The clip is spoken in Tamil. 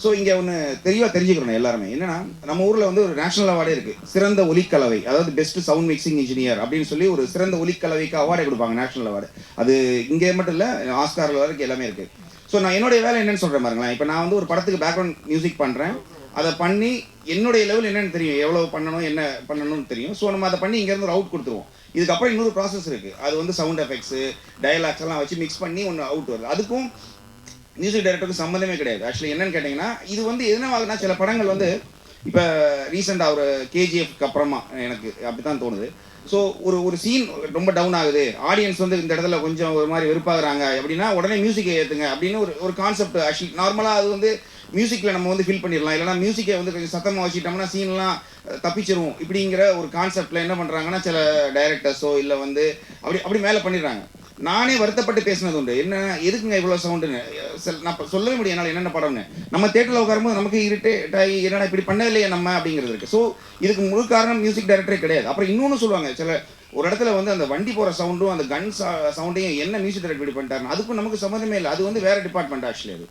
ஸோ இங்கே ஒன்று தெளிவாக தெரிஞ்சுக்கிறோம் எல்லாருமே என்னன்னா, நம்ம ஊரில் வந்து ஒரு நேஷனல் அவார்டே இருக்குது, சிறந்த ஒலிக்கலவை, அதாவது பெஸ்ட் சவுண்ட் மிக்சிங் இன்ஜினியர் அப்படின்னு சொல்லி ஒரு சிறந்த ஒலிக்கலவைக்கு அவார்டே கொடுப்பாங்க, நேஷனல் அவார்டு. அது இங்கே மட்டும் இல்லை, ஆஸ்காரில் வரைக்கும் எல்லாமே இருக்குது. ஸோ நான் என்னுடைய வேலை என்னன்னு சொல்கிறேன் பாருங்களேன். இப்போ நான் வந்து ஒரு படத்துக்கு பேக்ரவுண்ட் மியூசிக் பண்ணுறேன், அதை பண்ணி என்னுடைய லெவல் என்னென்னு தெரியும், எவ்வளோ பண்ணணும் என்ன பண்ணணும்னு தெரியும். ஸோ நம்ம அதை பண்ணி இங்கேருந்து ஒரு அவுட் கொடுத்துருவோம். இதுக்கப்புறம் இன்னொரு ப்ராசஸ் இருக்குது, அது வந்து சவுண்ட் எஃபெக்ட்ஸு டயலாக்ஸ் எல்லாம் வச்சு மிக்ஸ் பண்ணி ஒன்று அவுட் வருது. அதுக்கும் மியூசிக் டைரக்டருக்கு சம்மந்தமே கிடையாது. ஆக்சுவலி என்னன்னு கேட்டிங்கன்னா, இது வந்து எதனால்னா சில படங்கள் வந்து இப்போ ரீசெண்டாக ஒரு கேஜிஎஃப்க்கு அப்புறமா எனக்கு அப்படி தான் தோணுது. ஸோ ஒரு சீன் ரொம்ப டவுன் ஆகுது, ஆடியன்ஸ் வந்து இந்த இடத்துல கொஞ்சம் ஒரு மாதிரி வெறுப்பாகிறாங்க அப்படின்னா உடனே மியூசிக்கை ஏற்றுங்க அப்படின்னு ஒரு கான்செப்ட். ஆக்சுவலி நார்மலாக அது வந்து மியூசிக்கில் நம்ம வந்து ஃபில் பண்ணிடலாம், இல்லைனா மியூசிக்கை வந்து கொஞ்சம் சத்தமாக வச்சுட்டோம்னா சீன்லாம் தப்பிச்சிரும் இப்படிங்கிற ஒரு கான்செப்டில் என்ன பண்ணுறாங்கன்னா சில டைரக்டர்ஸோ இல்லை வந்து அப்படி மேலே பண்ணிடுறாங்க. நானே வருத்தப்பட்டு பேசினது உண்டு, என்ன எதுக்குங்க இவ்வளோ சவுண்டுன்னு. நான் சொல்லவே முடியும் என்னால் என்னென்ன படம்னு. நம்ம தேட்டரில் உட்காரும்போது நமக்கு இரிட்டேட் ஆகி என்னடா இப்படி பண்ணதில்லையே நம்ம அப்படிங்கிறது இருக்குது. ஸோ இதுக்கு முழு காரணம் மியூசிக் டைரக்டரே கிடையாது. அப்புறம் இன்னொன்று சொல்லுவாங்க, சில ஒரு இடத்துல வந்து அந்த வண்டி போகிற சவுண்டும் அந்த கன் சவுண்டையும் என்ன மியூசிக் டைரக்டர் இப்படி பண்ணிட்டாருன்னு, அதுக்கும் நமக்கு சம்மந்தமே இல்லை, அது வந்து வேறு டிபார்ட்மெண்ட் ஆக்சுவலி. அது